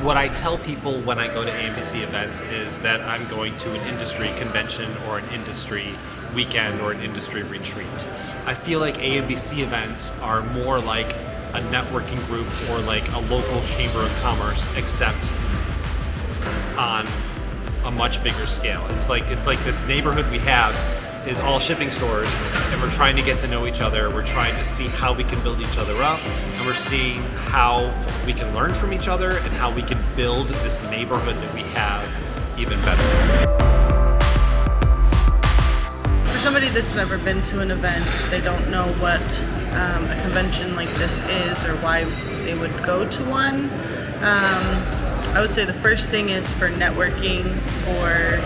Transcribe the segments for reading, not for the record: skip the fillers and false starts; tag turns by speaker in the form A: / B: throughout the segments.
A: what I tell people when I go to AMBC events is that I'm going to an industry convention or an industry weekend or an industry retreat. I feel like AMBC events are more like a networking group or like a local chamber of commerce, except on a much bigger scale. It's like this neighborhood we have is all shipping stores, and we're trying to get to know each other. We're trying to see how we can build each other up, and we're seeing how we can learn from each other and how we can build this neighborhood that we have even better.
B: For somebody that's never been to an event, they don't know what a convention like this is or why they would go to one. I would say the first thing is for networking, for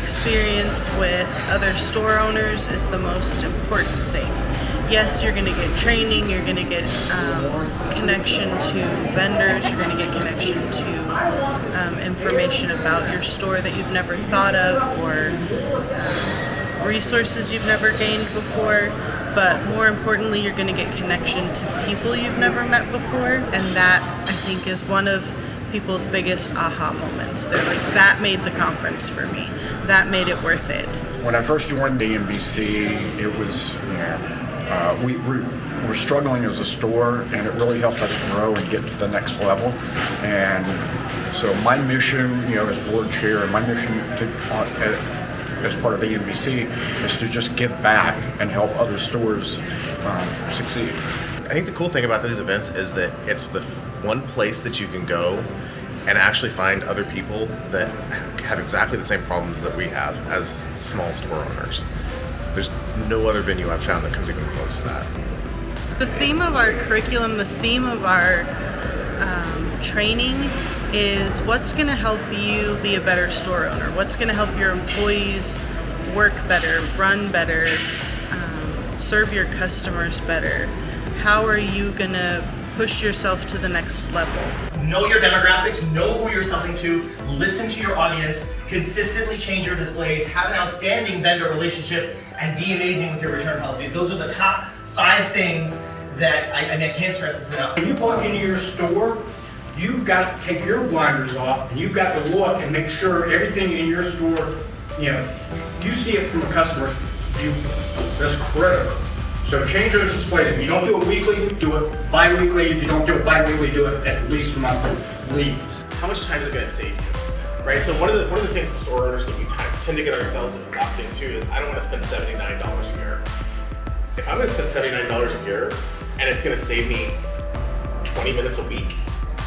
B: experience with other store owners is the most important thing. Yes, you're going to get training, you're going to get connection to vendors, you're going to get connection to information about your store that you've never thought of, or resources you've never gained before. But more importantly, you're going to get connection to people you've never met before, and that, I think, is one of people's biggest aha moments. They're like, that made the conference for me. That made it worth it.
C: When I first joined AMBC, it was, we were struggling as a store, and it really helped us grow and get to the next level. And so my mission, as board chair, and my mission as part of AMBC is to just give back and help other stores succeed.
D: I think the cool thing about these events is that it's the one place that you can go and actually find other people that have exactly the same problems that we have as small store owners. There's no other venue I've found that comes even close to that.
B: The theme of our curriculum, the theme of our training is what's going to help you be a better store owner, what's going to help your employees work better, run better, serve your customers better. How are you going to push yourself to the next level?
E: Know your demographics, know who you're selling to, listen to your audience, consistently change your displays, have an outstanding vendor relationship, and be amazing with your return policies. Those are the top 5 things that I can't stress this enough.
F: When you walk into your store, you've got to take your blinders off, and you've got to look and make sure everything in your store, you see it from a customer's viewpoint. That's critical. So change those displays. If you don't do it weekly, do it bi-weekly. If you don't do it bi-weekly, do it at least monthly. Please.
D: How much time is it going to save you? Right? So one of the things as store owners that we tend to get ourselves locked into is I don't want to spend $79 a year. If I'm going to spend $79 a year and it's going to save me 20 minutes a week,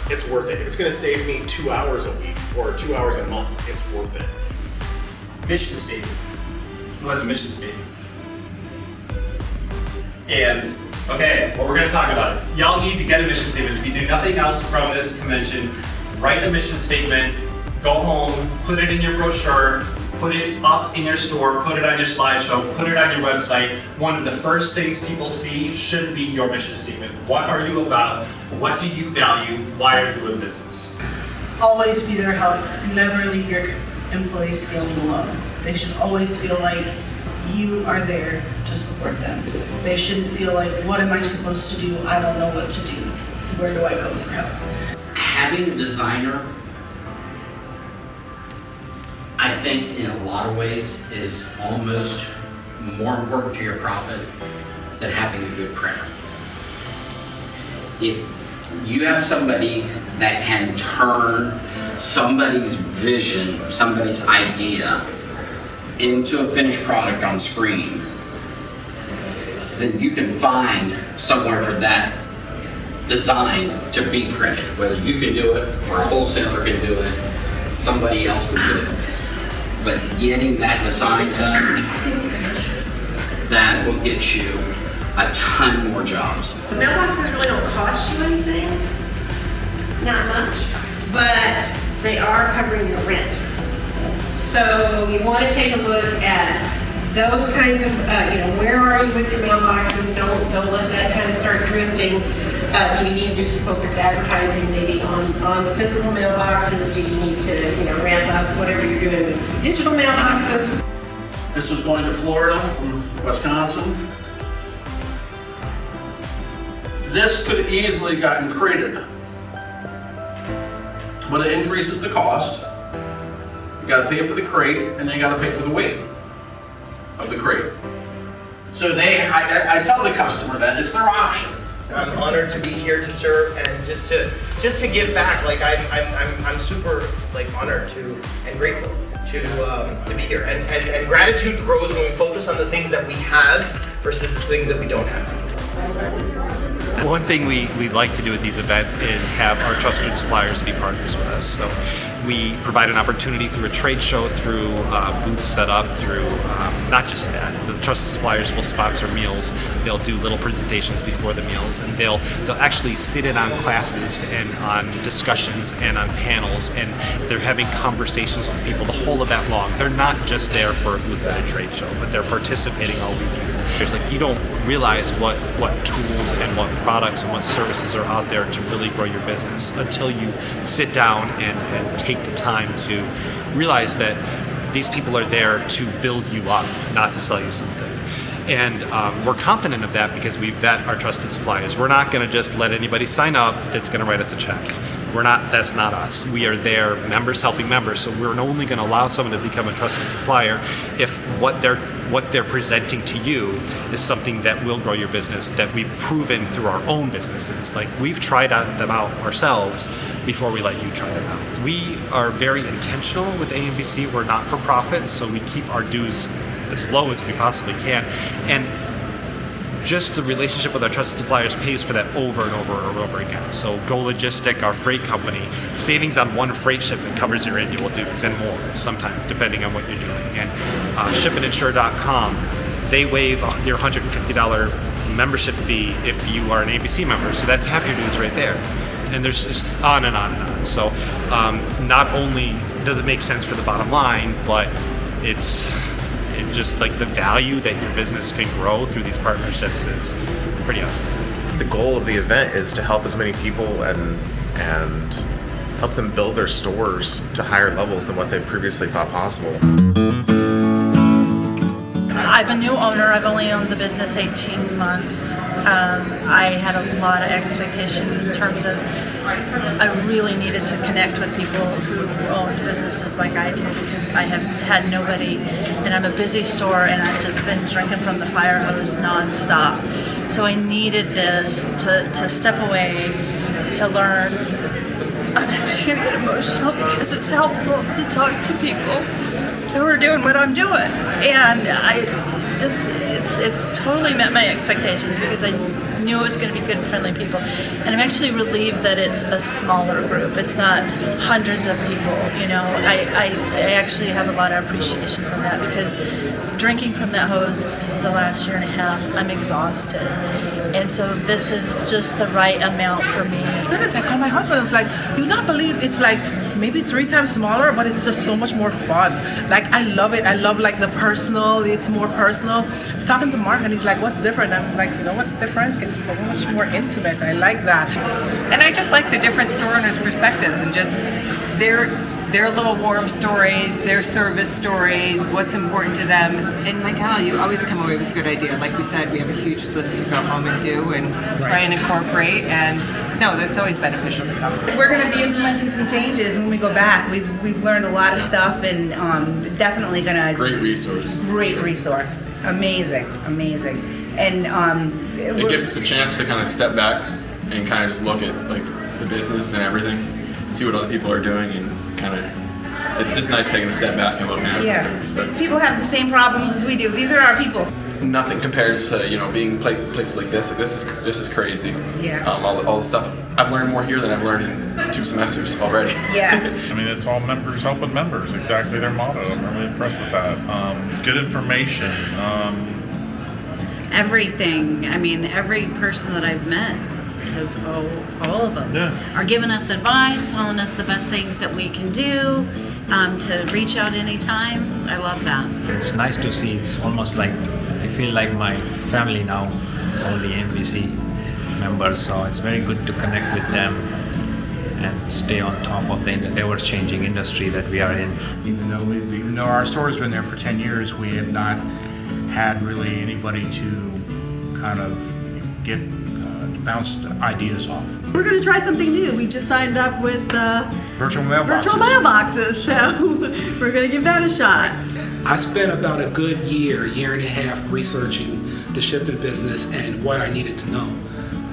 D: it's worth it. If it's going to save me 2 hours a week or 2 hours a month, it's worth it.
G: Mission statement. What's a mission statement? And, okay, what we're going to talk about. Y'all need to get a mission statement. If you do nothing else from this convention, write a mission statement, go home, put it in your brochure, put it up in your store, put it on your slideshow, put it on your website. One of the first things people see should be your mission statement. What are you about? What do you value? Why are you in business?
B: Always be there to help. Never leave your employees feeling alone. They should always feel like you are there to support them. They shouldn't feel like, what am I supposed to do? I don't know what to do. Where do I go for help?
H: Having a designer, I think in a lot of ways is almost more important to your profit than having a good printer. If you have somebody that can turn somebody's vision, somebody's idea into a finished product on screen, then you can find somewhere for that design to be printed. Whether you can do it, or a wholesaler can do it, somebody else can do it. But getting that design done, that will get you a ton more jobs.
I: Mailboxes really don't cost you anything, not much, but they are covering your rent. So you want to take a look at those kinds of, where are you with your mailboxes? Don't let that kind of start drifting. Do you need to do some focused advertising maybe on the physical mailboxes? Do you need to, ramp up whatever you're doing with digital mailboxes?
J: This is going to Florida from Wisconsin. This could easily gotten created. but it increases the cost. You gotta pay for the crate, and then you gotta pay for the weight of the crate. So I tell the customer that it's their option.
E: I'm honored to be here to serve and just to give back. Like I'm super like honored to and grateful to be here. And gratitude grows when we focus on the things that we have versus the things that we don't have.
A: One thing we like to do at these events is have our trusted suppliers be partners with us. So we provide an opportunity through a trade show, through booths set up, through not just that. The trusted suppliers will sponsor meals. They'll do little presentations before the meals, and they'll actually sit in on classes and on discussions and on panels, and they're having conversations with people the whole event long. They're not just there for a booth at a trade show, but they're participating all weekend. There's like, you don't realize what tools and what products and what services are out there to really grow your business until you sit down and take the time to realize that these people are there to build you up, not to sell you something. And we're confident of that because we vet our trusted suppliers. We're not going to just let anybody sign up that's going to write us a check. That's not us. We are there, members helping members. So we're only going to allow someone to become a trusted supplier if what they're presenting to you is something that will grow your business, that we've proven through our own businesses. Like, we've tried them out ourselves before we let you try them out. We are very intentional with AMBC. We're not for profit, so we keep our dues as low as we possibly can. And just the relationship with our trusted suppliers pays for that over and over and over again. So Go Logistic, our freight company, savings on one freight shipment covers your annual dues and more sometimes, depending on what you're doing. And shipandinsure.com, they waive your $150 membership fee if you are an ABC member. So that's half your dues right there. And there's just on and on and on. So not only does it make sense for the bottom line, but it's just like the value that your business can grow through these partnerships is pretty outstanding.
D: The goal of the event is to help as many people and help them build their stores to higher levels than what they previously thought possible.
K: I'm a new owner. I've only owned the business 18 months. I had a lot of expectations in terms of I really needed to connect with people who owned businesses like I do, because I have had nobody, and I'm a busy store, and I've just been drinking from the fire hose nonstop. So I needed this to step away, to learn. I'm actually going to get emotional because it's helpful to talk to people who are doing what I'm doing, and it's totally met my expectations because I knew it was going to be good, friendly people, and I'm actually relieved that it's a smaller group. It's not hundreds of people. You know, I actually have a lot of appreciation for that, because drinking from that hose the last year and a half, I'm exhausted, and so this is just the right amount for me.
L: Goodness, I called my husband. I was like, "You not believe it's like maybe 3 times smaller, but it's just so much more fun. Like, I love it. I love like the personal. It's more personal." I was talking to Mark, and he's like, "What's different?" I'm like, "You know what's different? It's so much more intimate. I like that."
M: And I just like the different store owners' perspectives and just their little warm stories, their service stories, what's important to them. And like Hal, you always come away with a good idea. Like we said, we have a huge list to go home and do and try and incorporate. And no, that's always beneficial to come.
N: We're going to be implementing some changes when we go back. We've learned a lot of stuff, and definitely going to...
O: Great resource.
N: Great resource. Amazing. And
O: it gives us a chance to kind of step back and kind of just look at like the business and everything, see what other people are doing, and kind of, it's just nice taking a step back and looking at it.
N: People have the same problems as we do. These are our people.
O: Nothing compares to being places like this. Like this is crazy.
N: Yeah.
O: All the stuff I've learned more here than I've learned in 2 semesters already.
N: Yeah.
P: I mean, it's all members helping members. Exactly their motto. I'm really impressed with that. Good information.
Q: Everything. I mean, every person that I've met has all of them are giving us advice, telling us the best things that we can do, to reach out anytime. I love that.
R: It's nice to see. It's almost like I feel like my family now, all the AMBC members. So it's very good to connect with them and stay on top of the ever-changing industry that we are in.
S: Even though our store's been there for 10 years, we have not had really anybody to kind of get bounce ideas off.
T: We're going to try something new. We just signed up with
S: Virtual mailboxes.
T: virtual mailboxes, so we're going to give that a shot.
U: I spent about a good year and a half researching the shipping business and what I needed to know.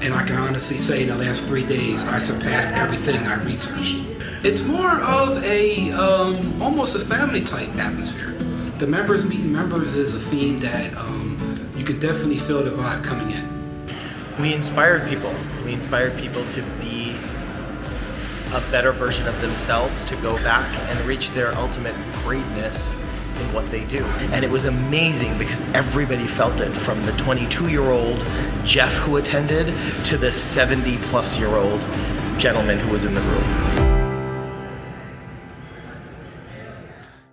U: And I can honestly say in the last 3 days, I surpassed everything I researched. It's more of a, almost a family type atmosphere. The members meeting members is a theme that you can definitely feel the vibe coming in.
E: We inspired people. We inspired people to be a better version of themselves, to go back and reach their ultimate greatness in what they do. And it was amazing because everybody felt it, from the 22-year-old Jeff who attended to the 70-plus-year-old gentleman who was in the room.